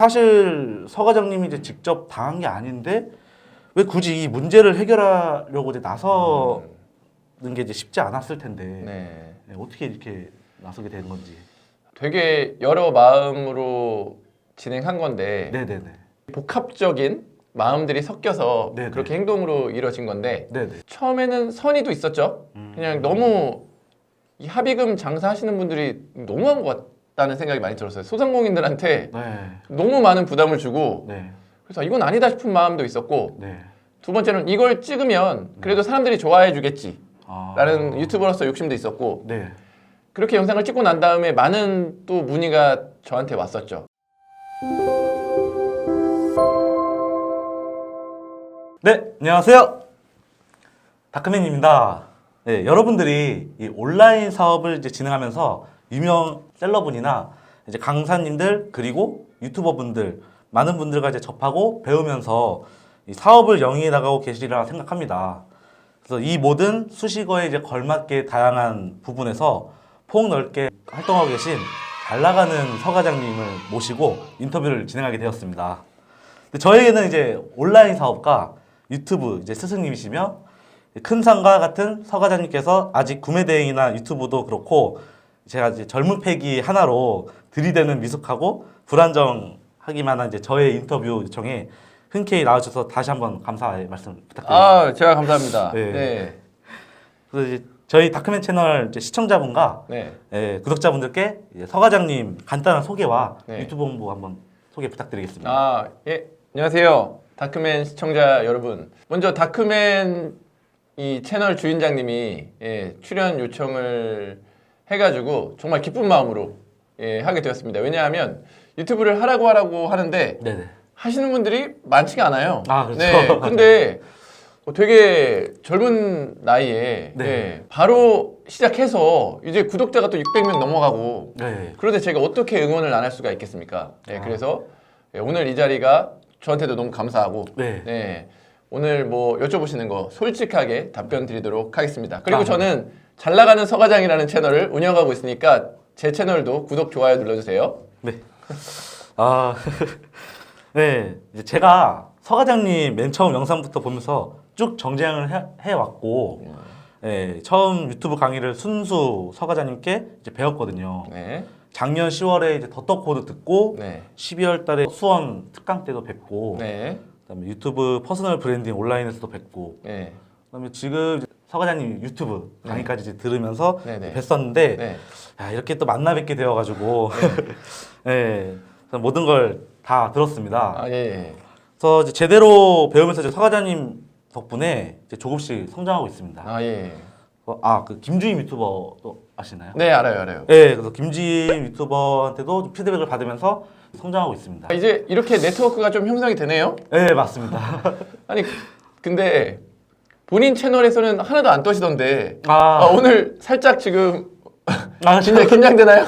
사실 서 과장님이 이제 직접 당한 게 아닌데 왜 굳이 이 문제를 해결하려고 이제 나서는 게 이제 쉽지 않았을 텐데 네, 어떻게 이렇게 나서게 된 건지. 되게 여러 마음으로 진행한 건데 네네네. 복합적인 마음들이 섞여서 네네. 그렇게 행동으로 이루어진 건데 네네. 처음에는 선의도 있었죠. 그냥 너무 이 합의금 장사하시는 분들이 너무한 것 같다는 생각이 많이 들었어요. 소상공인들한테 네. 너무 많은 부담을 주고 네. 그래서 이건 아니다 싶은 마음도 있었고 네. 두 번째는 이걸 찍으면 그래도 사람들이 좋아해 주겠지 아. 라는 유튜버로서 욕심도 있었고 네. 그렇게 영상을 찍고 난 다음에 많은 또 문의가 저한테 왔었죠. 네, 안녕하세요. 다크맨입니다. 네, 여러분들이 이 온라인 사업을 이제 진행하면서 유명 셀러분이나 이제 강사님들 그리고 유튜버분들 많은 분들과 이제 접하고 배우면서 이 사업을 영위해 나가고 계시리라 생각합니다. 그래서 이 모든 수식어에 이제 걸맞게 다양한 부분에서 폭넓게 활동하고 계신 잘 나가는 서 과장님을 모시고 인터뷰를 진행하게 되었습니다. 근데 저에게는 이제 온라인 사업가 유튜브 이제 스승님이시며 큰 산과 같은 서 과장님께서 아직 구매 대행이나 유튜브도 그렇고 제가 이제 젊은 패기 하나로 들이대는 미숙하고 불안정하기만 한 이제 저의 인터뷰 요청에 흔쾌히 나와주셔서 다시 한번 감사의 말씀 부탁드립니다. 아, 제가 감사합니다. 네. 네. 그래서 이제 저희 다크맨 채널 이제 시청자분과 네. 구독자분들께 이제 서 과장님 간단한 소개와 네. 유튜브 홍보 한번 소개 부탁드리겠습니다. 아, 예. 안녕하세요. 다크맨 시청자 여러분. 먼저 다크맨 이 채널 주인장님이 출연 요청을 해가지고 정말 기쁜 마음으로 하게 되었습니다. 왜냐하면 유튜브를 하라고 하는데 네네. 하시는 분들이 많지가 않아요. 아, 그렇죠. 네. 근데 되게 젊은 나이에 네. 바로 시작해서 이제 구독자가 또 600명 넘어가고 네. 그런데 제가 어떻게 응원을 안 할 수가 있겠습니까? 네, 그래서 오늘 이 자리가 저한테도 너무 감사하고 네. 오늘 뭐 여쭤보시는 거 솔직하게 답변 드리도록 하겠습니다. 그리고 아, 저는 잘 나가는 서 과장이라는 채널을 운영하고 있으니까 제 채널도 구독, 좋아요 눌러주세요. 네. 아, 네. 이제 제가 서 과장님 맨 처음 영상부터 보면서 쭉 정주행을 해왔고, 처음 유튜브 강의를 순수 서 과장님께 이제 배웠거든요. 네. 작년 10월에 이제 더떡 코드 듣고, 네. 12월 달에 수원 특강 때도 뵙고, 네. 그다음에 유튜브 퍼스널 브랜딩 온라인에서도 뵙고, 네. 그다음에 지금 서 과장님 유튜브 강의까지 이제 들으면서 네네. 뵀었는데, 네. 야, 이렇게 또 만나 뵙게 되어가지고, 네. 모든 걸 다 들었습니다. 아, 예. 그래서 이제 제대로 배우면서 이제 서 과장님 덕분에 이제 조금씩 성장하고 있습니다. 아, 예. 그 김주임 유튜버도 아시나요? 네, 알아요. 네, 그래서 김주임 유튜버한테도 좀 피드백을 받으면서 성장하고 있습니다. 이제 이렇게 네트워크가 좀 형성이 되네요. 네, 맞습니다. 아니, 근데 본인 채널에서는 하나도 안 떠시던데 아, 오늘 살짝 지금 아, 긴장되나요?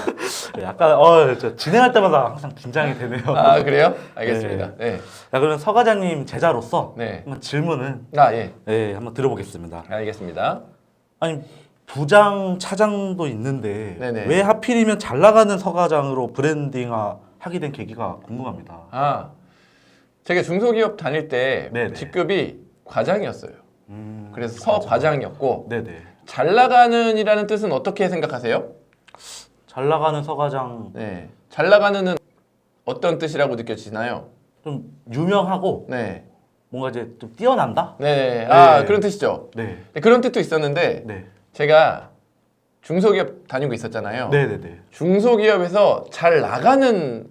네, 약간 저 진행할 때마다 항상 긴장이 되네요. 아, 그래요? 알겠습니다. 네. 자, 그러면 서 과장님 제자로서 네. 한번 질문은 아, 예. 한번 들어보겠습니다. 알겠습니다. 아니 부장 차장도 있는데 네네. 왜 하필이면 잘 나가는 서 과장으로 브랜딩화 하게 된 계기가 궁금합니다. 아, 제가 중소기업 다닐 때 네네. 직급이 과장이었어요. 그래서 서 과장이었고 네네. 잘 나가는이라는 뜻은 어떻게 생각하세요? 잘 나가는 서 과장 네. 잘 나가는은 어떤 뜻이라고 느껴지나요? 좀 유명하고 네. 뭔가 이제 좀 뛰어난다? 네. 아, 네. 그런 뜻이죠. 네. 네, 그런 뜻도 있었는데 네. 제가 중소기업 다니고 있었잖아요. 네네네. 중소기업에서 잘 나가는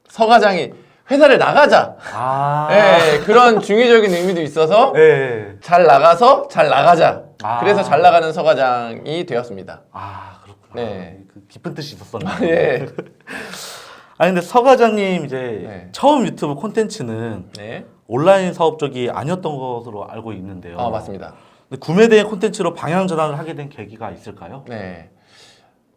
서 과장이 회사를 나가자. 아. 네, 그런 중의적인 의미도 있어서 네. 잘 나가서 잘 나가자. 아. 그래서 잘 나가는 서 과장이 되었습니다. 아, 그렇구나. 네. 그 깊은 뜻이 있었었네. 예. 아니 근데 서 과장님 이제 네. 처음 유튜브 콘텐츠는 네. 온라인 사업 쪽이 아니었던 것으로 알고 있는데요. 아, 맞습니다. 근데 구매 대행 콘텐츠로 방향 전환을 하게 된 계기가 있을까요? 네.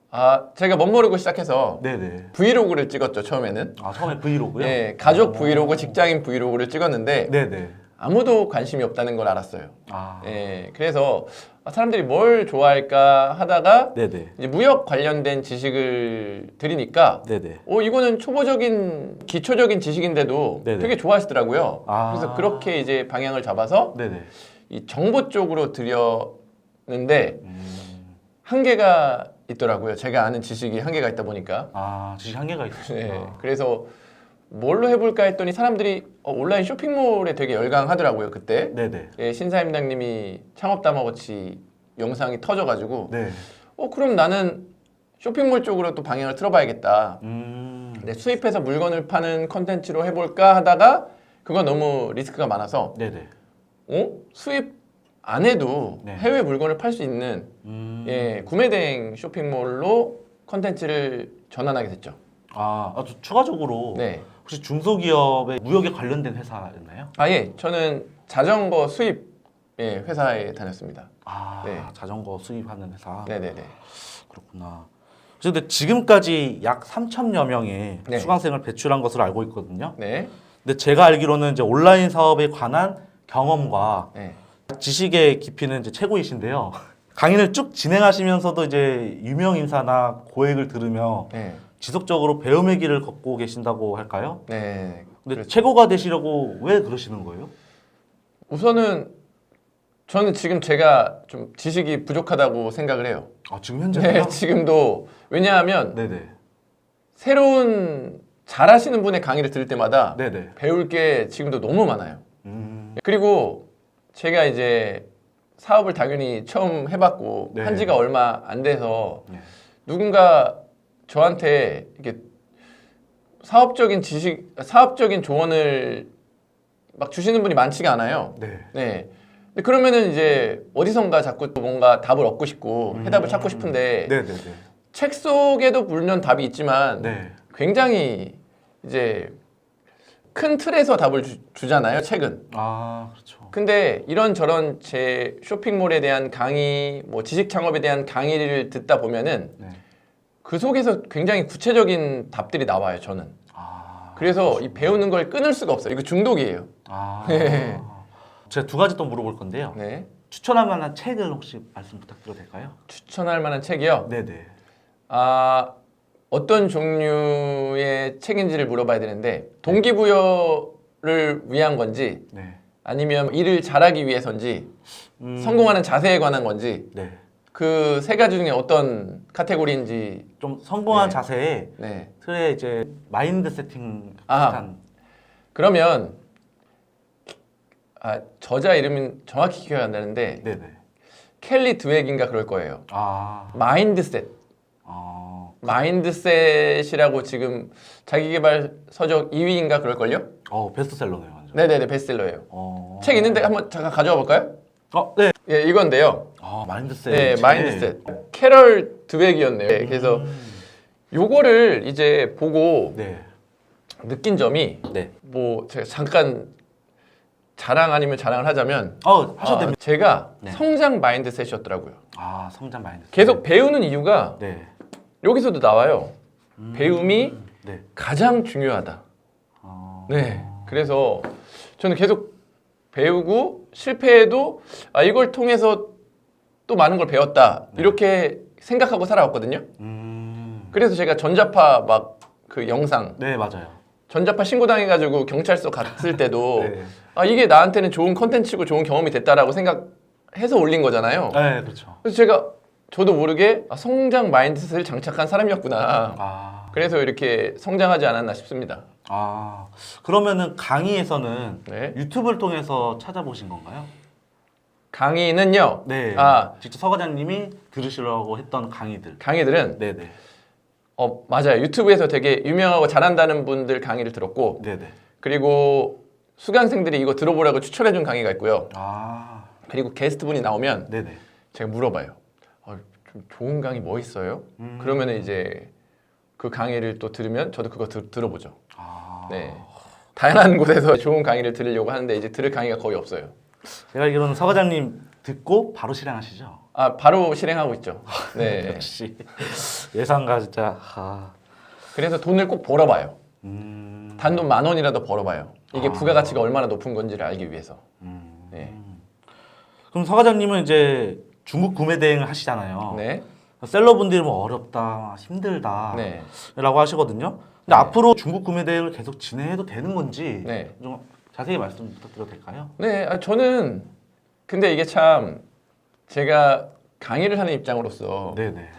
아, 제가 멋모르고 시작해서 네네. 브이로그를 찍었죠, 처음에는. 아 처음에 브이로그요? 네, 가족 브이로그, 직장인 브이로그를 찍었는데 네네. 아무도 관심이 없다는 걸 알았어요. 아, 예, 그래서 사람들이 뭘 좋아할까 하다가 네네. 이제 무역 관련된 지식을 드리니까 네네. 이거는 초보적인 기초적인 지식인데도 네네. 되게 좋아하시더라고요. 아. 그래서 그렇게 이제 방향을 잡아서 네네. 이 정보 쪽으로 드렸는데 한계가 있더라고요. 제가 아는 지식이 한계가 있다 보니까. 아, 지식 한계가 있으시구나. 네, 그래서 뭘로 해볼까 했더니 사람들이 온라인 쇼핑몰에 되게 열광하더라고요. 그때 네네. 예, 신사임당님이 창업 다마고치 영상이 터져가지고 네. 그럼 나는 쇼핑몰 쪽으로 또 방향을 틀어봐야겠다. 근데 수입해서 물건을 파는 컨텐츠로 해볼까 하다가 그건 너무 리스크가 많아서 네네. 수입 안 해도 네. 해외 물건을 팔 수 있는 예, 구매 대행 쇼핑몰로 컨텐츠를 전환하게 됐죠. 또 추가적으로 네. 혹시 중소기업의 무역에 관련된 회사였나요? 예, 저는 자전거 수입 회사에 다녔습니다. 네. 자전거 수입하는 회사. 네네네. 그렇구나. 근데 지금까지 약 3천여 명의 네. 수강생을 배출한 것으로 알고 있거든요. 네. 근데 제가 알기로는 이제 온라인 사업에 관한 경험과 네. 지식의 깊이는 이제 최고이신데요. 강의를 쭉 진행하시면서도 이제 유명 인사나 고액을 들으며 네. 지속적으로 배움의 길을 걷고 계신다고 할까요? 네. 근데 그렇죠. 최고가 되시려고 왜 그러시는 거예요? 우선은 저는 지금 제가 좀 지식이 부족하다고 생각을 해요. 지금 현재요? 네, 지금도 왜냐하면 네네. 새로운 잘하시는 분의 강의를 들을 때마다 네네. 배울 게 지금도 너무 많아요. 그리고 제가 이제 사업을 당연히 처음 해봤고 네. 한 지가 얼마 안 돼서 네. 누군가 저한테 이렇게 사업적인 지식, 사업적인 조언을 막 주시는 분이 많지가 않아요. 네. 네. 근데 그러면은 이제 어디선가 자꾸 또 뭔가 답을 얻고 싶고 해답을 찾고 싶은데 네네네. 책 속에도 물론 답이 있지만 네. 굉장히 이제 큰 틀에서 답을 주잖아요, 책은. 그렇죠. 근데 이런저런 제 쇼핑몰에 대한 강의, 뭐 지식 창업에 대한 강의를 듣다 보면은 네. 그 속에서 굉장히 구체적인 답들이 나와요, 저는. 그래서 이 배우는 걸 끊을 수가 없어요. 이거 중독이에요. 네. 제가 두 가지 또 물어볼 건데요. 네. 추천할 만한 책을 혹시 말씀 부탁드려도 될까요? 추천할 만한 책이요. 네네. 어떤 종류의 책인지를 물어봐야 되는데 동기부여를 위한 건지 네. 아니면 일을 잘하기 위해서인지 성공하는 자세에 관한 건지 네. 그 세 가지 중에 어떤 카테고리인지 좀 성공한 네. 자세에 네. 틀에 이제 마인드 세팅 아. 비슷한. 그러면 저자 이름은 정확히 기억이 안 나는데 네네. 켈리 드웨기인가 그럴 거예요. 마인드셋. 아. 마인드셋이라고 지금 자기계발 서적 2위인가 그럴걸요? 베스트셀러네요, 완전. 네네네, 베스트셀러예요. 책 있는데 한번 잠깐 가져와 볼까요? 네. 예, 이건데요. 마인드셋. 네, 마인드셋. 캐럴 드웨기였네요. 네, 그래서 요거를 이제 보고 네. 느낀 점이 네. 뭐 제가 잠깐 자랑 아니면 자랑을 하자면 하셔도 됩니다. 제가 네. 성장 마인드셋이었더라고요. 성장 마인드셋. 계속 배우는 이유가 네. 여기서도 나와요. 배움이 네. 가장 중요하다. 네. 그래서 저는 계속 배우고 실패해도 이걸 통해서 또 많은 걸 배웠다. 이렇게 생각하고 살아왔거든요. 그래서 제가 전자파 막 그 영상 네, 맞아요. 전자파 신고당해가지고 경찰서 갔을 때도 네. 이게 나한테는 좋은 컨텐츠고 좋은 경험이 됐다라고 생각해서 올린 거잖아요. 네, 그렇죠. 그래서 저도 모르게 성장 마인드셋을 장착한 사람이었구나. 그래서 이렇게 성장하지 않았나 싶습니다. 그러면은 강의에서는 네. 유튜브를 통해서 찾아보신 건가요? 강의는요. 네. 직접 서 과장님이 들으시려고 했던 강의들. 강의들은 네네. 맞아요. 유튜브에서 되게 유명하고 잘한다는 분들 강의를 들었고 네네. 그리고 수강생들이 이거 들어보라고 추천해준 강의가 있고요. 그리고 게스트분이 나오면 네네. 제가 물어봐요. 좀 좋은 강의 뭐 있어요? 그러면 이제 그 강의를 또 들으면 저도 그거 들어보죠. 네. 다양한 곳에서 좋은 강의를 들으려고 하는데 이제 들을 강의가 거의 없어요. 제가 알기로는 서 과장님 듣고 바로 실행하시죠? 바로 실행하고 있죠. 네. 역시 예상가 진짜. 그래서 돈을 꼭 벌어봐요. 단돈 10,000원이라도 벌어봐요. 이게 부가가치가 얼마나 높은 건지를 알기 위해서. 네. 그럼 서 과장님은 이제 중국 구매 대행을 하시잖아요. 네. 셀러분들이 뭐 어렵다, 힘들다 네. 라고 하시거든요. 근데 네. 앞으로 중국 구매 대행을 계속 진행해도 되는 건지 네. 좀 자세히 말씀 부탁드려도 될까요? 네. 저는 근데 이게 참 제가 강의를 하는 입장으로서 네네.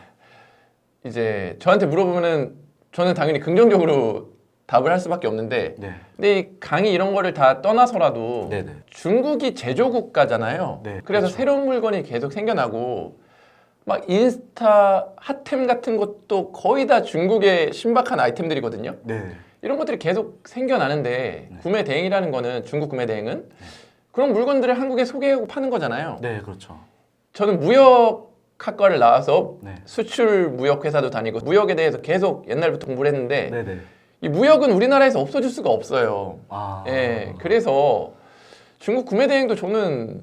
이제 저한테 물어보면은 저는 당연히 긍정적으로 답을 할 수밖에 없는데 네. 근데 이 강의 이런 거를 다 떠나서라도 네네. 중국이 제조 국가잖아요. 네, 그래서 그렇죠. 새로운 물건이 계속 생겨나고 막 인스타 핫템 같은 것도 거의 다 중국의 신박한 아이템들이거든요. 네. 이런 것들이 계속 생겨나는데 네. 구매 대행이라는 거는 중국 구매 대행은 그런 물건들을 한국에 소개하고 파는 거잖아요. 네, 그렇죠. 저는 무역학과를 나와서 네. 수출 무역 회사도 다니고 무역에 대해서 계속 옛날부터 공부를 했는데 네네. 이 무역은 우리나라에서 없어질 수가 없어요. 아. 예, 그래서 중국 구매 대행도 저는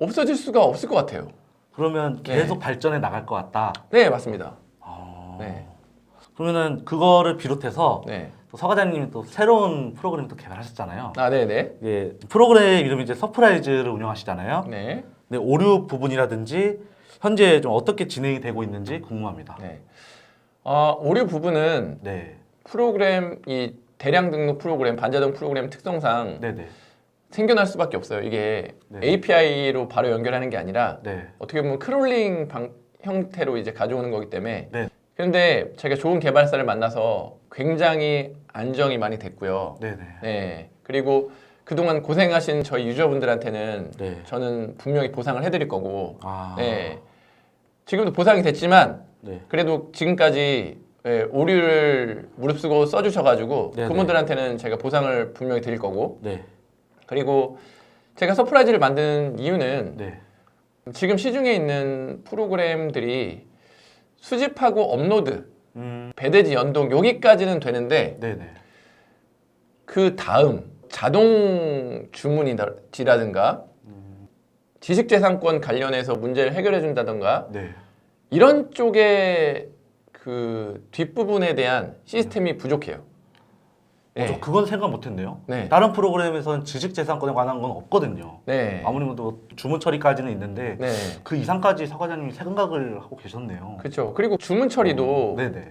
없어질 수가 없을 것 같아요. 그러면 계속 네. 발전해 나갈 것 같다. 네, 맞습니다. 아. 네, 그러면은 그거를 비롯해서 네. 또 서 과장님이 또 새로운 프로그램 또 개발하셨잖아요. 아, 네, 네, 예, 프로그램 이름이 이제 서프라이즈를 운영하시잖아요. 네, 네, 오류 부분이라든지 현재 좀 어떻게 진행이 되고 있는지 궁금합니다. 네. 오류 부분은 네, 프로그램 이 대량 등록 프로그램, 반자동 프로그램 특성상 네, 네, 생겨날 수밖에 없어요. 이게 네. API로 바로 연결하는 게 아니라 네, 어떻게 보면 크롤링 형태로 이제 가져오는 거기 때문에. 네. 그런데 제가 좋은 개발사를 만나서 굉장히 안정이 많이 됐고요. 네, 네, 네. 그리고 그동안 고생하신 저희 유저분들한테는 네. 저는 분명히 보상을 해드릴 거고. 아, 네. 지금도 보상이 됐지만 네, 그래도 지금까지 오류를 무릅쓰고 써주셔가지고 네네. 그분들한테는 제가 보상을 분명히 드릴 거고. 네, 그리고 제가 서프라이즈를 만든 이유는 네, 지금 시중에 있는 프로그램들이 수집하고 업로드, 배대지 연동 여기까지는 되는데 네, 네, 그 다음 자동 주문이라든가 지식재산권 관련해서 문제를 해결해 준다든가 네. 이런 쪽에 그 뒷부분에 대한 시스템이 부족해요. 저 그건 생각 못했네요. 네. 다른 프로그램에서는 지식재산권에 관한 건 없거든요. 네. 아무래도 주문 처리까지는 있는데 네. 그 이상까지 서 과장님이 생각을 하고 계셨네요. 그렇죠. 그리고 주문 처리도 네, 네,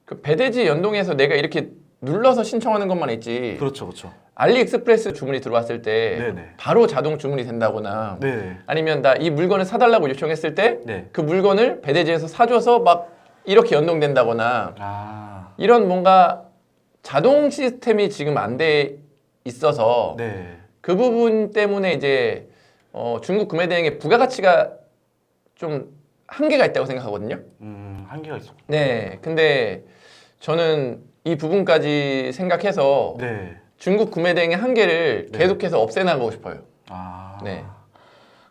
그 배대지 연동해서 내가 이렇게 눌러서 신청하는 것만 있지. 그렇죠, 그렇죠. 알리익스프레스 주문이 들어왔을 때 네네. 바로 자동 주문이 된다거나 네, 아니면 나 이 물건을 사달라고 요청했을 때 그 네. 물건을 배대지에서 사줘서 막 이렇게 연동된다거나 아, 이런 뭔가 자동 시스템이 지금 안 돼 있어서 네, 그 부분 때문에 이제 중국 구매 대행의 부가가치가 좀 한계가 있다고 생각하거든요. 한계가 있어. 네, 근데 저는 이 부분까지 생각해서 네, 중국 구매 대행의 한계를 네. 계속해서 없애나가고 싶어요. 아, 네.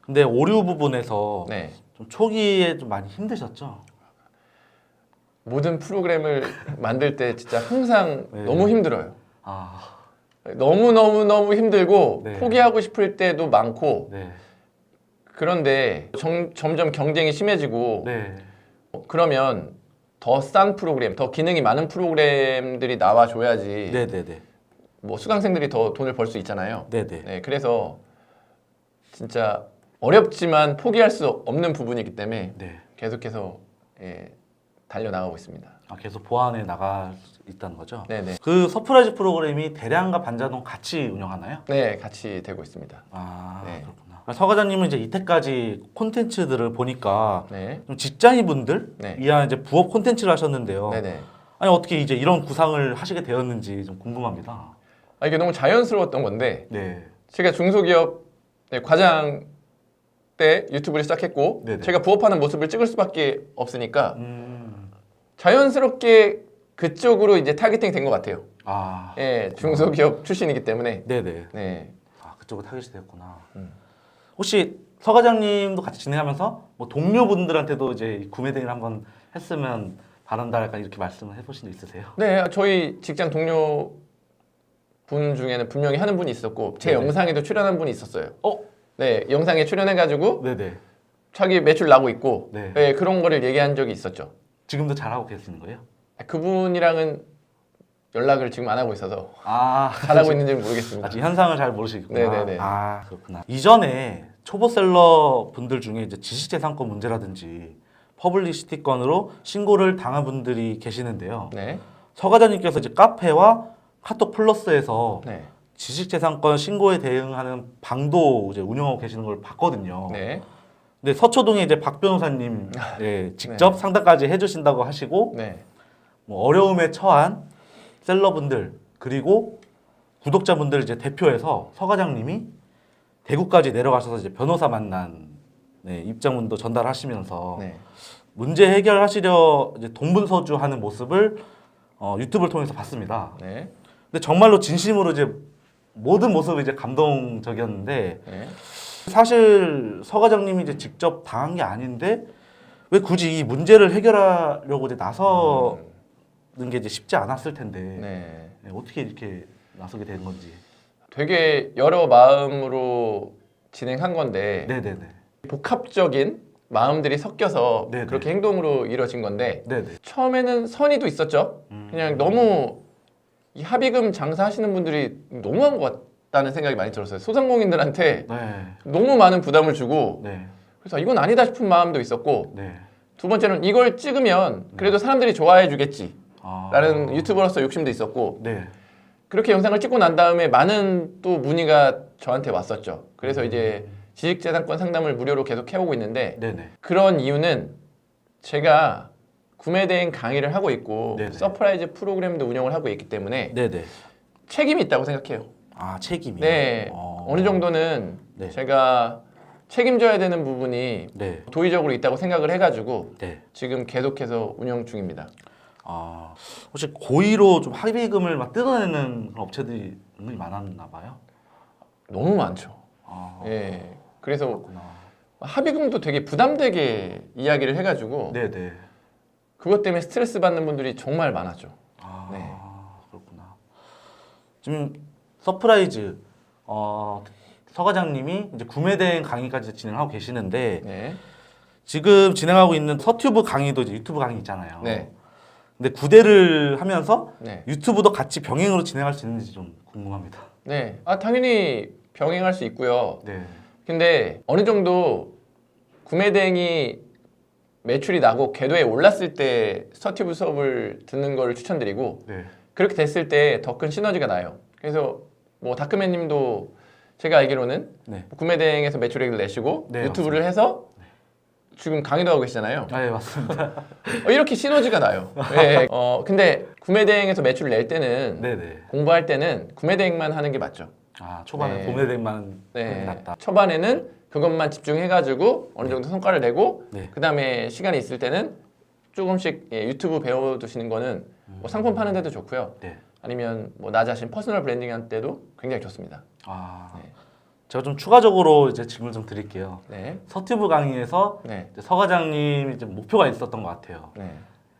근데 오류 부분에서 네. 좀 초기에 좀 많이 힘드셨죠? 모든 프로그램을 만들 때 진짜 항상 네. 너무 힘들어요. 아, 너무 힘들고 네. 포기하고 싶을 때도 많고 네, 그런데 점점 경쟁이 심해지고 네, 그러면 더 싼 프로그램, 더 기능이 많은 프로그램들이 나와줘야지 네, 네, 네, 뭐 수강생들이 더 돈을 벌 수 있잖아요. 네, 네. 네, 그래서 진짜 어렵지만 포기할 수 없는 부분이기 때문에 네. 계속해서 달려나가고 있습니다. 아, 계속 보완해 나갈 수 있다는 거죠? 네네. 그 서프라이즈 프로그램이 대량과 반자동 같이 운영하나요? 네, 같이 되고 있습니다. 아, 네. 그렇구나. 서 과장님은 이제 이때까지 콘텐츠들을 보니까 네. 좀 직장인분들 네. 위한 이제 부업 콘텐츠를 하셨는데요. 네네. 아니 어떻게 이제 이런 구상을 하시게 되었는지 좀 궁금합니다. 이게 너무 자연스러웠던 건데 네, 제가 중소기업 과장 때 유튜브를 시작했고 네네. 제가 부업하는 모습을 찍을 수밖에 없으니까 자연스럽게 그쪽으로 이제 타겟팅이 된 것 같아요. 아, 예, 중소기업 출신이기 때문에. 네네. 네. 아, 그쪽으로 타겟이 되었구나. 혹시 서 과장님도 같이 진행하면서 뭐 동료분들한테도 이제 이 구매 대행을 한번 했으면 바란다 약간 이렇게 말씀을 해보신 적 있으세요? 네, 저희 직장 동료 분 중에는 분명히 하는 분이 있었고 제 네네. 영상에도 출연한 분이 있었어요. 어? 네, 영상에 출연해가지고 네네. 자기 매출 나고 있고 네. 네, 그런 거를 얘기한 적이 있었죠. 지금도 잘하고 계시는 거예요? 그분이랑은 연락을 지금 안 하고 있어서 아, 잘하고 있는지는 모르겠습니다. 아직 현상을 잘 모르시겠구나. 네네네. 아, 그렇구나. 이전에 초보셀러 분들 중에 이제 지식재산권 문제라든지 퍼블리시티건으로 신고를 당한 분들이 계시는데요. 네. 서 과장님께서 이제 카페와 카톡 플러스에서 네. 지식재산권 신고에 대응하는 방도 이제 운영하고 계시는 걸 봤거든요. 네. 근데 서초동에 이제 박 변호사님 예, 직접 상담까지 해주신다고 하시고 네. 뭐 어려움에 처한 셀러분들 그리고 구독자분들 이제 대표해서 서 과장님이 대구까지 내려가셔서 이제 변호사 만난 네, 입장문도 전달하시면서 네. 문제 해결하시려 이제 동분서주하는 모습을 유튜브를 통해서 봤습니다. 네. 근데 정말로 진심으로 이제 모든 모습이 이제 감동적이었는데 네. 사실 서 과장님이 이제 직접 당한 게 아닌데 왜 굳이 이 문제를 해결하려고 이제 나서는 게 이제 쉽지 않았을 텐데 네. 네, 어떻게 이렇게 나서게 된 건지. 되게 여러 마음으로 진행한 건데 네네네. 복합적인 마음들이 섞여서 네네. 그렇게 행동으로 이루어진 건데 네네. 처음에는 선의도 있었죠. 그냥 너무 이 합의금 장사하시는 분들이 너무한 것 같다는 생각이 많이 들었어요. 소상공인들한테 네. 너무 많은 부담을 주고 네. 그래서 이건 아니다 싶은 마음도 있었고 네. 두 번째는 이걸 찍으면 그래도 사람들이 좋아해 주겠지 아. 라는 유튜버로서 욕심도 있었고 네. 그렇게 영상을 찍고 난 다음에 많은 또 문의가 저한테 왔었죠. 그래서 이제 지식재산권 상담을 무료로 계속 해오고 있는데 네네. 그런 이유는 제가 구매대행 강의를 하고 있고 네네. 서프라이즈 프로그램도 운영을 하고 있기 때문에 네네. 책임이 있다고 생각해요. 아 책임이. 네, 어느 정도는 네. 제가 책임져야 되는 부분이 네. 도의적으로 있다고 생각을 해가지고 네. 지금 계속해서 운영 중입니다. 아 혹시 고의로 좀 합의금을 막 뜯어내는 그런 업체들이 은근히 많았나 봐요. 너무 많죠. 아 예, 그래서 그렇구나. 합의금도 되게 부담되게 이야기를 해가지고 네네. 그것 때문에 스트레스 받는 분들이 정말 많았죠. 아 네. 그렇구나. 지금 서프라이즈 서 과장님이 이제 구매 대행 강의까지 진행하고 계시는데 네. 지금 진행하고 있는 서튜브 강의도 이제 유튜브 강의 있잖아요. 네. 근데 구대를 하면서 네. 유튜브도 같이 병행으로 진행할 수 있는지 좀 궁금합니다. 네. 아, 당연히 병행할 수 있고요. 네. 근데 어느 정도 구매 대행이 매출이 나고 궤도에 올랐을 때 서튜브 수업을 듣는 걸 추천드리고 네. 그렇게 됐을 때 더 큰 시너지가 나요. 그래서 뭐 다크맨 님도 제가 알기로는 네. 구매 대행에서 매출액을 내시고 네, 유튜브를 해서 지금 강의도 하고 계시잖아요. 아, 예, 맞습니다. 이렇게 시너지가 나요. 네. 근데 구매 대행에서 매출을 낼 때는 네네. 공부할 때는 구매 대행만 하는 게 맞죠. 아, 초반에 네. 구매 대행만 하는 게 네. 낫다. 초반에는 그것만 집중해가지고 어느 정도 성과를 내고 네. 그 다음에 시간이 있을 때는 조금씩 유튜브 배워두시는 거는 뭐 상품 파는 데도 좋고요. 네. 아니면 뭐 나 자신 퍼스널 브랜딩 할 때도 굉장히 좋습니다. 아, 네. 제가 좀 추가적으로 이제 질문 좀 드릴게요. 네. 서튜브 강의에서 네. 이제 서 과장님이 좀 목표가 있었던 것 같아요. 네.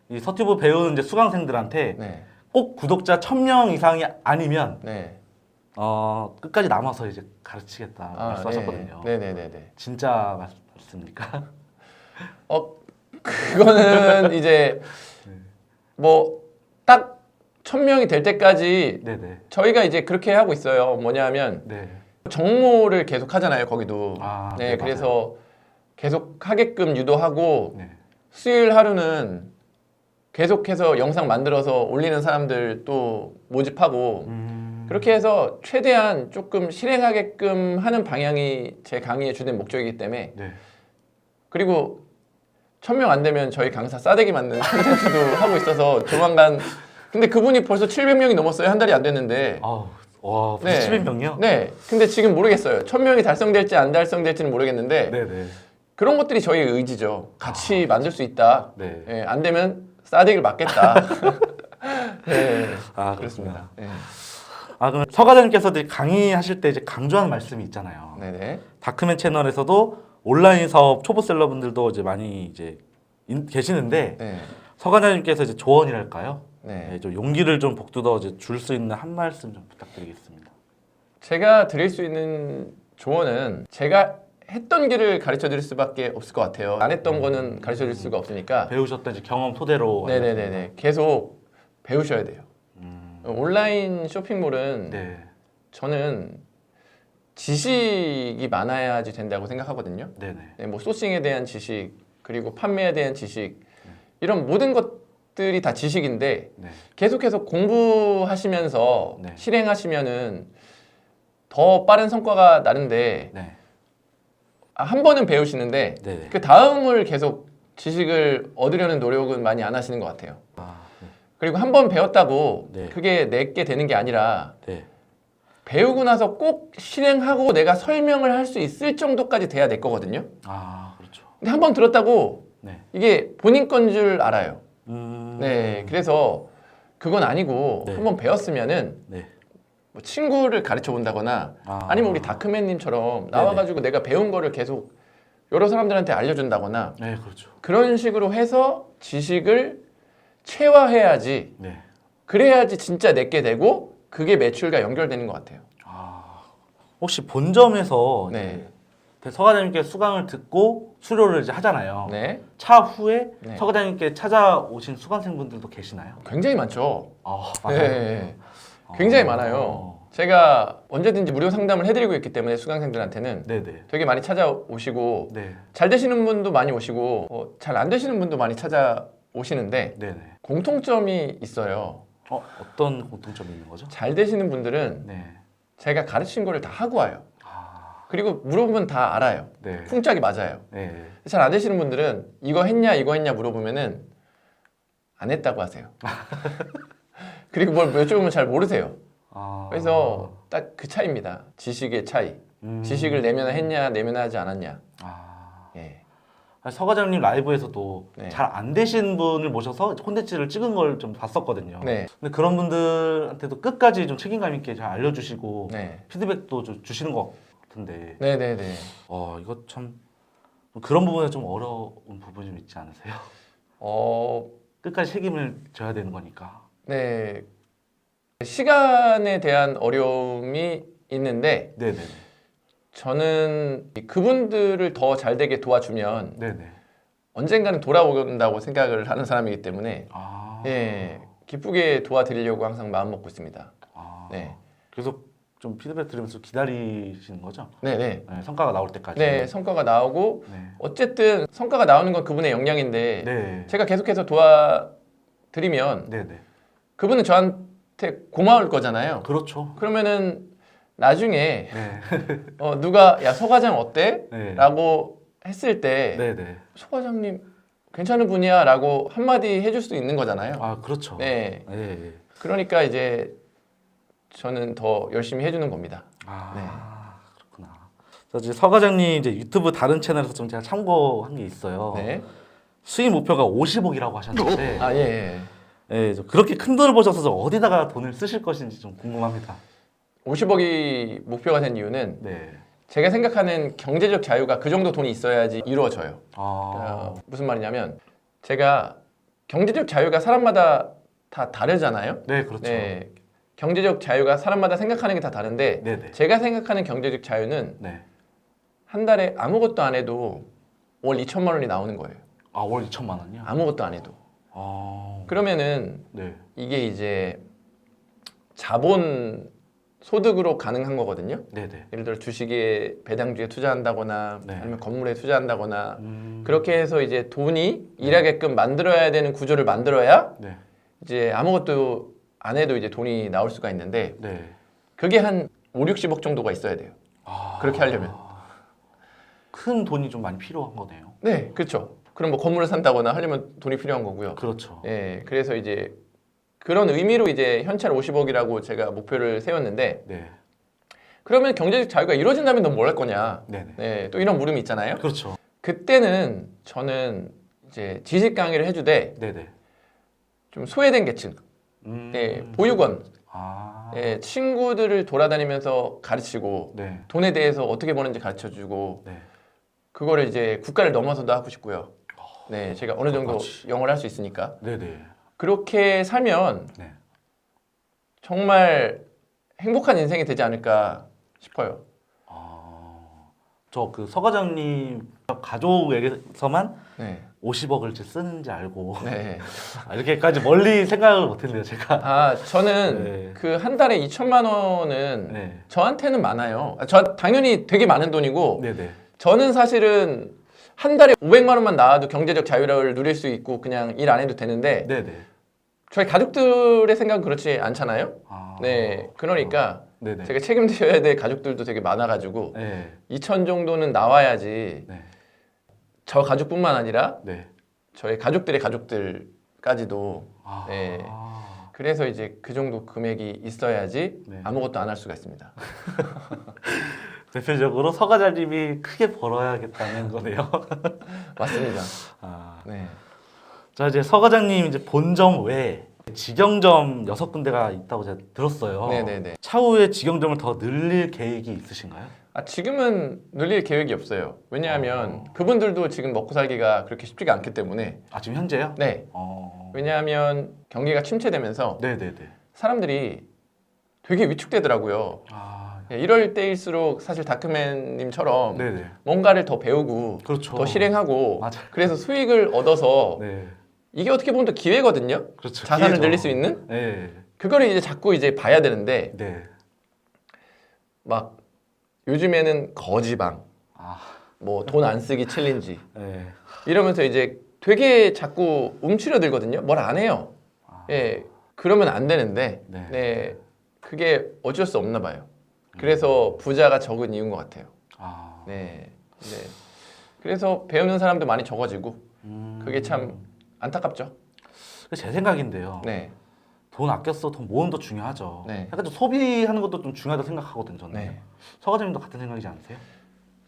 이 서튜브 배우는 이제 수강생들한테 네. 꼭 구독자 1000명 이상이 아니면 네. 끝까지 남아서 이제 가르치겠다 말씀하셨거든요. 네. 네네네네. 진짜 맞습니까? 그거는 이제 뭐 딱 1000명이 될 때까지 네네. 저희가 이제 그렇게 하고 있어요. 뭐냐면 네. 정모를 계속 하잖아요, 거기도. 아, 네, 네, 그래서 계속 하게끔 유도하고 네. 수요일 하루는 계속해서 영상 만들어서 올리는 사람들 또 모집하고 그렇게 해서 최대한 조금 실행하게끔 하는 방향이 제 강의의 주된 목적이기 때문에 네. 그리고 1000명 안 되면 저희 강사 싸대기 맞는 콘텐츠도 하고 있어서 조만간 근데 그분이 벌써 700명이 넘었어요. 한 달이 안 됐는데. 아우, 와, 네. 700명이요? 네. 근데 지금 모르겠어요. 1000명이 달성될지 안 달성될지는 모르겠는데 네네. 그런 것들이 저희의 의지죠. 같이 만들 수 있다. 네. 예, 안 되면 싸대기를 맞겠다. 네. 아, 그렇습니다. 그렇습니다. 네. 아, 그럼 서 과장님께서 이제 강의하실 때 이제 강조하는 말씀이 있잖아요. 네네. 다크맨 채널에서도 온라인 사업 초보셀러분들도 이제 많이 이제 계시는데 네. 서 과장님께서 이제 조언이랄까요? 네. 네, 좀 용기를 좀 북돋아 이제 줄 수 있는 한 말씀 좀 부탁드리겠습니다. 제가 드릴 수 있는 조언은 제가 했던 길을 가르쳐 드릴 수밖에 없을 것 같아요. 안 했던 거는 가르쳐 드릴 수가 없으니까 배우셨던 이제 경험 토대로 네네네네. 계속 배우셔야 돼요. 온라인 쇼핑몰은 네. 저는 지식이 많아야지 된다고 생각하거든요. 네네. 네, 뭐 소싱에 대한 지식 그리고 판매에 대한 지식 이런 모든 것들이 다 지식인데 네. 계속해서 공부하시면서 네. 실행하시면은 더 빠른 성과가 나는데 네. 한 번은 배우시는데 네네. 그 다음을 계속 지식을 얻으려는 노력은 많이 안 하시는 것 같아요. 아, 네. 그리고 한 번 배웠다고 네. 그게 내게 되는 게 아니라 네. 배우고 나서 꼭 실행하고 내가 설명을 할 수 있을 정도까지 돼야 될 거거든요. 아, 그렇죠. 근데 한 번 들었다고 네. 이게 본인 건 줄 알아요. 음. 네, 그래서 그건 아니고 네. 한 번 배웠으면은 네. 뭐 친구를 가르쳐 본다거나 아. 아니면 우리 다크맨님처럼 나와가지고 내가 배운 거를 계속 여러 사람들한테 알려준다거나 네, 그렇죠. 그런 식으로 해서 지식을 체화해야지. 네. 그래야지 진짜 내게 되고 그게 매출과 연결되는 것 같아요. 아, 혹시 본점에서 네. 이제 서 과장님께 수강을 듣고 수료를 이제 하잖아요. 네, 차후에 네. 서 과장님께 찾아오신 수강생분들도 계시나요? 굉장히 많죠. 아, 맞아요. 네, 굉장히 아. 많아요. 제가 언제든지 무료 상담을 해드리고 있기 때문에 수강생들한테는 네네. 되게 많이 찾아오시고 네. 잘 되시는 분도 많이 오시고 잘 안 되시는 분도 많이 찾아오시는데 네네. 공통점이 있어요. 어떤 공통점이 있는 거죠? 잘 되시는 분들은 네. 제가 가르친 거를 다 하고 와요. 아, 그리고 물어보면 다 알아요. 네. 쿵짝이 맞아요. 네. 잘 안 되시는 분들은 이거 했냐 물어보면은 안 했다고 하세요. 그리고 뭘 여쭤보면 잘 모르세요. 아. 그래서 딱 그 차이입니다. 지식의 차이. 지식을 내면화했냐 내면화하지 않았냐. 아. 예. 서 과장님 라이브에서도 네. 잘 안 되신 분을 모셔서 콘텐츠를 찍은 걸 좀 봤었거든요. 네. 근데 그런 분들한테도 끝까지 좀 책임감 있게 잘 알려주시고 네. 피드백도 좀 주시는 것 같은데, 네네네. 이거 참 그런 부분에 좀 어려운 부분이 좀 있지 않으세요? 끝까지 책임을 져야 되는 거니까. 네. 시간에 대한 어려움이 있는데 네네. 저는 그분들을 더 잘 되게 도와주면 네네. 언젠가는 돌아온다고 생각을 하는 사람이기 때문에 아. 예, 기쁘게 도와드리려고 항상 마음 먹고 있습니다. 아. 네. 계속 좀 피드백 들으면서 기다리시는 거죠? 네네. 네, 성과가 나올 때까지. 네, 성과가 나오고 네. 어쨌든 성과가 나오는 건 그분의 역량인데 네. 제가 계속해서 도와드리면 네네. 그분은 저한테 고마울 거잖아요. 그렇죠. 그러면은 나중에 네. 누가 야 서 과장 어때? 네. 라고 했을 때 네네. 서 과장님 괜찮은 분이야 라고 한마디 해줄 수 있는 거잖아요. 아, 그렇죠. 네. 네. 그러니까 이제 저는 더 열심히 해주는 겁니다. 아, 그렇구나. 그래서 이제 서 과장님 이제 유튜브 다른 채널에서 좀 제가 참고한 게 있어요. 네. 수익 목표가 50억이라고 하셨는데, 아, 예. 좀 그렇게 큰 돈을 버셔서 좀 어디다가 돈을 쓰실 것인지 좀 궁금합니다. 50억이 목표가 된 이유는 네. 제가 생각하는 경제적 자유가 그 정도 돈이 있어야지 이루어져요. 아, 무슨 말이냐면 제가 경제적 자유가 사람마다 다 다르잖아요. 네, 그렇죠. 네. 경제적 자유가 사람마다 생각하는 게 다 다른데 네네. 제가 생각하는 경제적 자유는 네. 한 달에 아무것도 안 해도 월 2천만 원이 나오는 거예요. 아, 월 2천만 원이요? 아무것도 안 해도. 아, 그러면은 네. 이게 이제 자본 소득으로 가능한 거거든요. 네네. 예를 들어 주식에 배당주에 투자한다거나 네. 아니면 건물에 투자한다거나 음, 그렇게 해서 이제 돈이 일하게끔 만들어야 되는 구조를 만들어야 네. 이제 아무것도 안 해도 이제 돈이 나올 수가 있는데 네. 그게 한 5, 60억 정도가 있어야 돼요. 아, 그렇게 하려면. 큰 돈이 좀 많이 필요한 거네요. 네, 그렇죠. 그럼 뭐 건물을 산다거나 하려면 돈이 필요한 거고요. 그렇죠. 예, 그래서 이제 그런 의미로 이제 현찰 50억이라고 제가 목표를 세웠는데 네. 그러면 경제적 자유가 이루어진다면 넌 뭘 할 거냐? 네네. 네, 또 이런 물음이 있잖아요. 그렇죠. 그때는 저는 이제 지식 강의를 해주되 네네. 좀 소외된 계층, 네, 보육원, 아. 네, 친구들을 돌아다니면서 가르치고 네. 돈에 대해서 어떻게 버는지 가르쳐주고 네. 그거를 그거를 이제 국가를 넘어서도 하고 싶고요. 네, 제가 어느 정도 그렇지. 영어를 할 수 있으니까 네네. 그렇게 살면 네. 정말 행복한 인생이 되지 않을까 싶어요. 저 그 서 과장님 가족에게서만 네, 50억을 이제 쓰는지 알고 네. 이렇게까지 멀리 생각을 못했네요, 제가. 아, 저는 네. 그 한 달에 2천만 원은 네. 저한테는 많아요. 저 당연히 되게 많은 돈이고 네네. 저는 사실은 한 달에 500만 원만 나와도 경제적 자유를 누릴 수 있고 그냥 일 안 해도 되는데 네네. 저희 가족들의 생각은 그렇지 않잖아요. 아. 네, 그러니까 네네. 제가 책임져야 될 가족들도 되게 많아가지고 네. 2천 정도는 나와야지 네. 저 가족뿐만 아니라 네. 저희 가족들의 가족들까지도 아. 네. 그래서 이제 그 정도 금액이 있어야지 네. 아무것도 안 할 수가 있습니다. 대표적으로 서 과장님이 크게 벌어야겠다는 거네요. 맞습니다. 아. 네. 자, 이제 서 과장님 이제 본점 외에 직영점 6군데가 있다고 제가 들었어요. 네네네. 차후에 직영점을 더 늘릴 계획이 있으신가요? 아, 지금은 늘릴 계획이 없어요. 왜냐하면 그분들도 지금 먹고 살기가 그렇게 쉽지가 않기 때문에. 아, 지금 현재요? 네. 왜냐하면 경기가 침체되면서 네네네. 사람들이 되게 위축되더라고요. 아, 예, 이럴 때일수록 사실 다크맨님처럼 네네. 뭔가를 더 배우고 그렇죠. 더 실행하고 맞아요. 그래서 수익을 얻어서 네. 이게 어떻게 보면 또 기회거든요. 그렇죠. 자산을 기회죠. 늘릴 수 있는 네. 그거를 이제 자꾸 이제 봐야 되는데 네. 막 요즘에는 거지방 아, 뭐 돈 안 쓰기 챌린지 네. 이러면서 이제 되게 자꾸 움츠려들거든요. 뭘 안 해요. 예, 그러면 안 되는데 네. 네, 그게 어쩔 수 없나 봐요. 그래서 부자가 적은 이유인 것 같아요. 아, 네, 네. 그래서 배우는 사람도 많이 적어지고 그게 참 안타깝죠. 제 생각인데요. 네, 돈 아꼈어, 돈 모음도 중요하죠. 네. 약간 좀 소비하는 것도 좀 중요하다고 생각하거든요, 저는. 네. 서 과장님도 같은 생각이지 않으세요?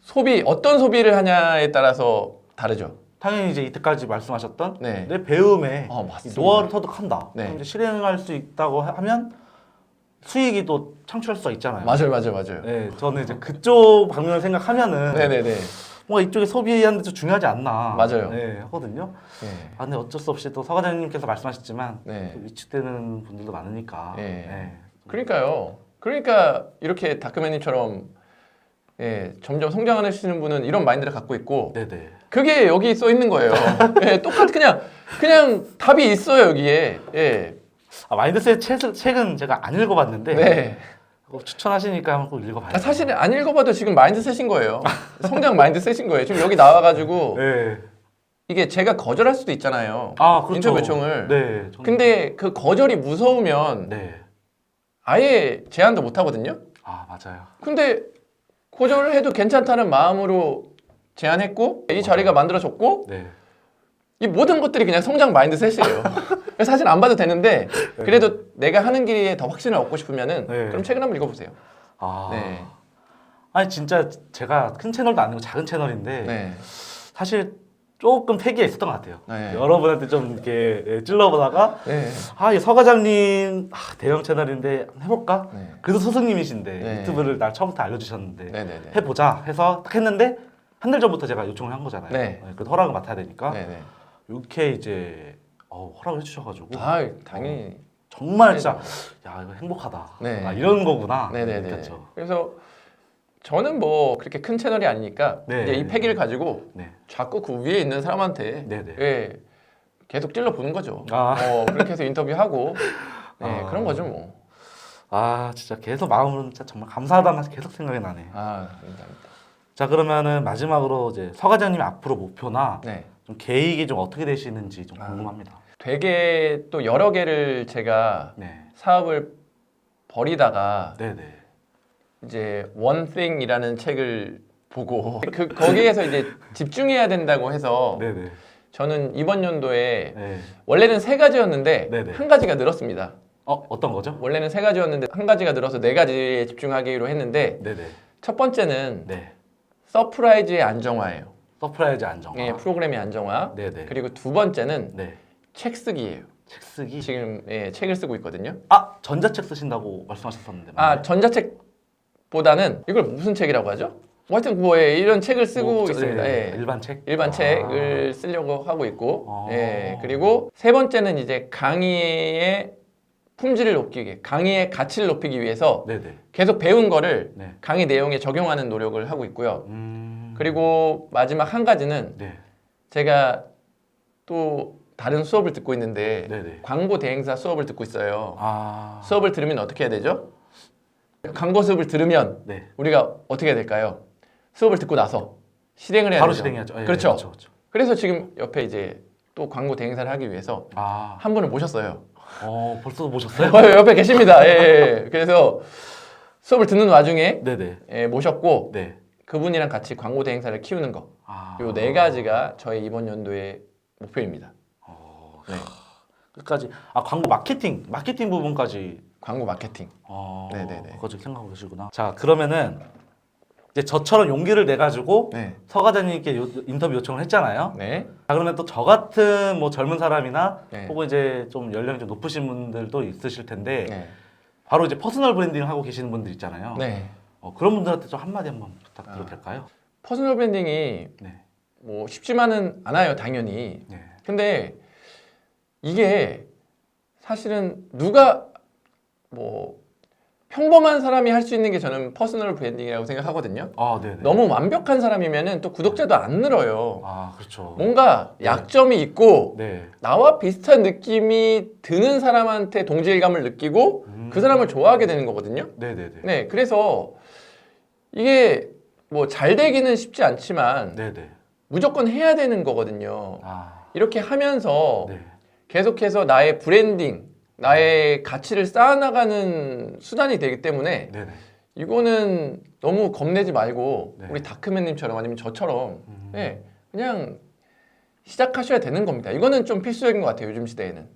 소비 어떤 소비를 하냐에 따라서 다르죠. 당연히 이제 이때까지 말씀하셨던 네. 내 배움에 맞습니다. 노하우를 터득한다. 네. 그럼 이제 실행할 수 있다고 하면 수익이 또 창출할 수가 있잖아요. 맞아요, 맞아요, 맞아요. 네, 저는 이제 그쪽 방면을 생각하면은 네네네. 뭔가 이쪽에 소비하는 데 좀 중요하지 않나. 맞아요. 네, 하거든요. 네. 아, 근데 어쩔 수 없이 또 서 과장님께서 말씀하셨지만 네. 또 위축되는 분들도 많으니까. 네. 네. 그러니까요. 그러니까 이렇게 다크맨님처럼 예, 점점 성장하시는 분은 이런 마인드를 갖고 있고 네네. 그게 여기 써 있는 거예요. 예, 똑같 그냥 답이 있어요 여기에. 예. 아, 마인드셋 책은 제가 안 읽어봤는데 네. 꼭 추천하시니까 한번 꼭 읽어봐요. 아, 사실 안 읽어봐도 지금 마인드셋인 거예요. 성장 마인드셋인 거예요. 지금 여기 나와가지고 네. 이게 제가 거절할 수도 있잖아요. 아, 그렇죠. 인터뷰 요청을. 네. 저는- 근데 그 거절이 무서우면 네. 아예 제안도 못 하거든요. 아, 맞아요. 근데 거절을 해도 괜찮다는 마음으로 제안했고 이 자리가 만들어졌고 네. 이 모든 것들이 그냥 성장 마인드셋이에요. 그래서 사실 안 봐도 되는데 그래도 내가 하는 길에 더 확신을 얻고 싶으면은 네. 그럼 책을 한번 읽어보세요. 아. 네. 아니 진짜 제가 큰 채널도 아니고 작은 채널인데 네. 사실 조금 패기가 있었던 것 같아요. 네. 여러분한테 좀 이렇게 찔러보다가 네. 아, 이 서 과장님 대형 채널인데 한번 해볼까? 네. 그래도 스승님이신데 네. 유튜브를 날 처음부터 알려주셨는데 네네네. 해보자 해서 딱 했는데 한 달 전부터 제가 요청을 한 거잖아요. 네. 그래도 허락을 맡아야 되니까 네네. 이렇게 이제 허락을 해주셔가지고 아, 당연히. 정말 진짜 야 이거 행복하다. 네. 아, 이런 거구나. 네네네. 느꼈죠. 그래서 저는 뭐 그렇게 큰 채널이 아니니까 네. 이제 이 패기를 가지고 네. 자꾸 그 위에 있는 사람한테 네네. 예, 계속 찔러 보는 거죠. 아. 그렇게 해서 인터뷰하고 네, 아. 그런 거죠 뭐. 아 진짜 계속 마음은 진짜 정말 감사하다는 말씀 계속 생각이 나네. 아, 감사합니다. 자 그러면은 마지막으로 이제 서 과장님 앞으로 목표나 네. 좀 계획이 좀 어떻게 되시는지 좀 궁금합니다. 되게 또 여러 개를 제가 네. 사업을 벌이다가 네네. 이제 One Thing이라는 책을 보고 거기에서 이제 집중해야 된다고 해서 네네. 저는 이번 연도에 네. 원래는 세 가지였는데 네네. 한 가지가 늘었습니다. 어떤 거죠? 원래는 세 가지였는데 한 가지가 늘어서 네 가지에 집중하기로 했는데 네네. 첫 번째는 네. 서프라이즈의 안정화예요. 서프라이즈 안정화. 예, 프로그램의 안정화. 네네. 그리고 두 번째는 네. 책 쓰기예요. 책 쓰기. 지금 예, 책을 쓰고 있거든요. 아 전자책 쓰신다고 말씀하셨었는데. 아, 맞나요? 전자책보다는 이걸 무슨 책이라고 하죠? 뭐 하여튼 뭐 예, 이런 책을 쓰고 뭐, 있습니다. 예. 일반 책. 일반 아. 책을 쓰려고 하고 있고 아. 예, 그리고 세 번째는 이제 강의의 품질을 높이기, 강의의 가치를 높이기 위해서 네네. 계속 배운 거를 네. 강의 내용에 적용하는 노력을 하고 있고요. 음. 그리고 마지막 한 가지는 네. 제가 또 다른 수업을 듣고 있는데 네네. 광고 대행사 수업을 듣고 있어요. 아, 수업을 들으면 어떻게 해야 되죠? 광고 수업을 들으면 네. 우리가 어떻게 해야 될까요? 수업을 듣고 나서 실행을 해야 바로 되죠. 실행해야죠. 예, 그렇죠. 그렇죠, 그렇죠. 그래서 지금 옆에 이제 또 광고 대행사를 하기 위해서 아, 한 분을 모셨어요. 벌써 보셨어요? 옆에 계십니다. 예, 예. 그래서 수업을 듣는 와중에 네네. 예, 모셨고 네. 그분이랑 같이 광고 대행사를 키우는 거. 아, 요 네 가지가 저희 이번 연도의 목표입니다. 네. 끝까지 광고 마케팅 부분까지 광고 마케팅. 네네네. 그거까지 생각하고 계시구나. 자, 그러면은 이제 저처럼 용기를 내 가지고 네. 서 과장님께 인터뷰 요청을 했잖아요. 네. 자, 그러면 또 저 같은 뭐 젊은 사람이나 네. 혹은 이제 좀 연령이 좀 높으신 분들도 있으실 텐데 네. 바로 이제 퍼스널 브랜딩을 하고 계시는 분들 있잖아요. 네. 그런 분들한테 좀 한마디 한번 부탁드려도 될까요? 퍼스널 브랜딩이 네. 뭐 쉽지만은 않아요, 당연히. 네. 근데 이게 사실은 누가 뭐 평범한 사람이 할 수 있는 게 저는 퍼스널 브랜딩이라고 생각하거든요. 아, 네네. 너무 완벽한 사람이면은 또 구독자도 안 늘어요. 그렇죠. 뭔가 약점이 있고 네. 나와 비슷한 느낌이 드는 사람한테 동질감을 느끼고 그 사람을 좋아하게 되는 거거든요. 네네네. 네, 그래서 이게 뭐 잘 되기는 쉽지 않지만 네네. 무조건 해야 되는 거거든요. 이렇게 하면서 네. 계속해서 나의 브랜딩, 나의 가치를 쌓아나가는 수단이 되기 때문에 네네. 이거는 너무 겁내지 말고 네. 우리 다크맨님처럼 아니면 저처럼 네, 그냥 시작하셔야 되는 겁니다. 이거는 좀 필수적인 것 같아요, 요즘 시대에는.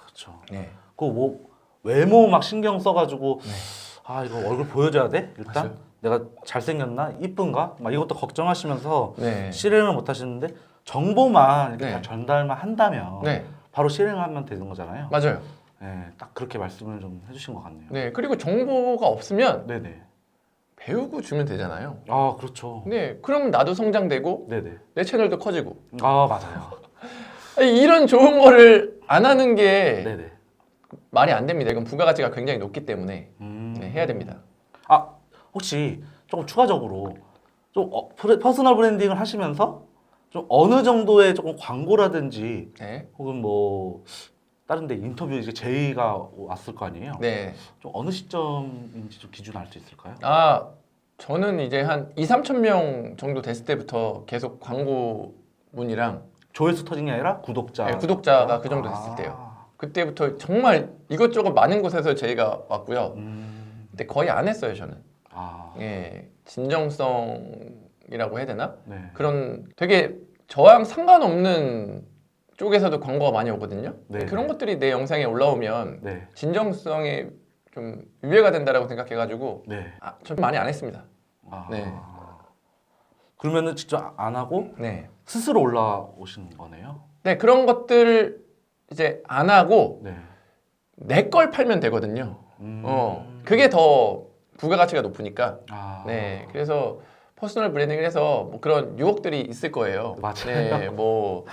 그렇죠. 네. 그 뭐 외모 막 신경 써가지고 네. 이거 얼굴 보여줘야 돼? 일단 맞아요. 내가 잘생겼나? 이쁜가? 막 이것도 걱정하시면서 네. 실행을 못 하시는데 정보만 이렇게 네. 다 전달만 한다면 네, 바로 실행하면 되는 거잖아요. 맞아요. 네, 딱 그렇게 말씀을 좀 해주신 것 같네요. 네, 그리고 정보가 없으면 네네. 배우고 주면 되잖아요. 그렇죠. 네, 그럼 나도 성장되고 네네. 내 채널도 커지고. 맞아요. 아니, 이런 좋은 거를 안 하는 게 네네. 말이 안 됩니다. 이건 부가가치가 굉장히 높기 때문에 네, 해야 됩니다. 혹시 조금 추가적으로 좀 퍼스널 브랜딩을 하시면서 좀 어느 정도의 조금 광고라든지 네. 혹은 뭐 다른 데 인터뷰 이제 제의가 왔을 거 아니에요? 네. 좀 어느 시점인지 좀 기준 알 수 있을까요? 저는 이제 한 2, 3천 명 정도 됐을 때부터 계속 광고 문의랑 조회수 터진 게 아니라 구독자. 네, 구독자가 그 정도 됐을 때요. 그때부터 정말 이것저것 많은 곳에서 제의가 왔고요. 근데 거의 안 했어요, 저는. 예, 진정성이라고 해야 되나? 네. 그런 되게 저랑 상관없는 쪽에서도 광고가 많이 오거든요. 네. 그런 것들이 내 영상에 올라오면 네. 진정성에 좀 유해가 된다라고 생각해가지고 네. 좀 많이 안 했습니다. 네. 그러면은 직접 안 하고 네. 스스로 올라오시는 거네요? 네, 그런 것들 이제 안 하고 네. 내 걸 팔면 되거든요. 그게 더 부가가치가 높으니까. 네, 그래서 퍼스널 브랜딩을 해서 뭐 그런 유혹들이 있을 거예요. 맞아요. 네, 뭐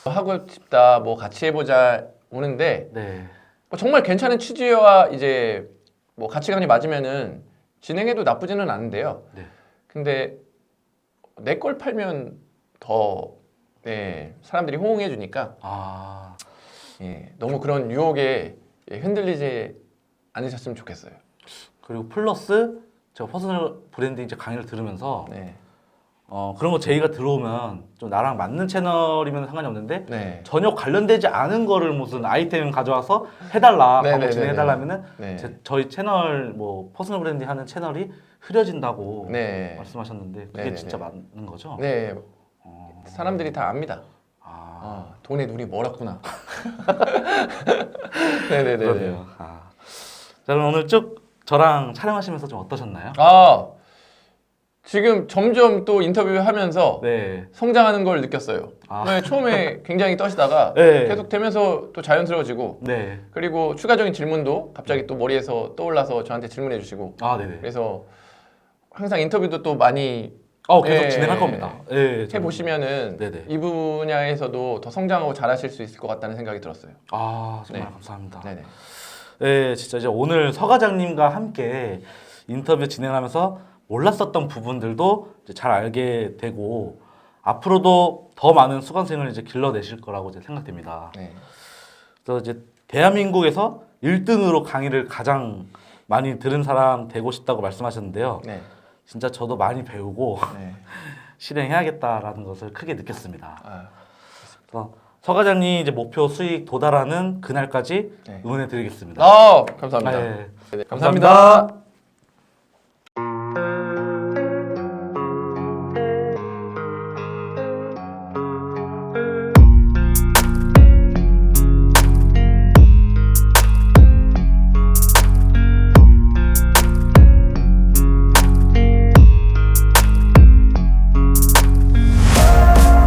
하고 싶다, 뭐 같이 해보자 오는데 네. 뭐 정말 괜찮은 취지와 이제 뭐 가치관이 맞으면은 진행해도 나쁘지는 않은데요. 네. 근데 내 걸 팔면 더 네, 사람들이 호응해 주니까 예, 너무 그런 유혹에 흔들리지 않으셨으면 좋겠어요. 그리고 플러스 제가 퍼스널 브랜딩 이제 강의를 들으면서 네. 그런 거 제의가 들어오면 좀 나랑 맞는 채널이면 상관이 없는데 네. 전혀 관련되지 않은 거를 무슨 아이템 가져와서 해달라, 네, 광고 네, 진행해달라면은 네. 저희 채널 뭐 퍼스널 브랜딩 하는 채널이 흐려진다고 네. 말씀하셨는데 그게 네, 네, 진짜 네. 맞는 거죠? 네. 사람들이 다 압니다. 돈에 눈이 멀었구나. 네네네. 그러네요. 자, 그럼 오늘 쭉 저랑 촬영하시면서 좀 어떠셨나요? 지금 점점 또 인터뷰하면서 네. 성장하는 걸 느꼈어요. 네, 처음에 굉장히 떠시다가 네. 계속 되면서 또 자연스러워지고 네. 그리고 추가적인 질문도 갑자기 또 머리에서 떠올라서 저한테 질문해 주시고 네네. 그래서 항상 인터뷰도 또 많이 계속 네. 진행할 겁니다. 네, 해보시면은 네네. 이 분야에서도 더 성장하고 잘하실 수 있을 것 같다는 생각이 들었어요. 정말 네. 감사합니다. 네네. 네, 진짜 이제 오늘 서 과장님과 함께 인터뷰 진행하면서 몰랐었던 부분들도 이제 잘 알게 되고 앞으로도 더 많은 수강생을 이제 길러내실 거라고 이제 생각됩니다. 네. 그래서 이제 대한민국에서 1등으로 강의를 가장 많이 들은 사람 되고 싶다고 말씀하셨는데요. 네. 진짜 저도 많이 배우고 네. 실행해야겠다라는 것을 크게 느꼈습니다. 아, 그래서 서 과장님 이제 목표 수익 도달하는 그날까지 네. 응원해 드리겠습니다. 감사합니다. 네. 네, 감사합니다.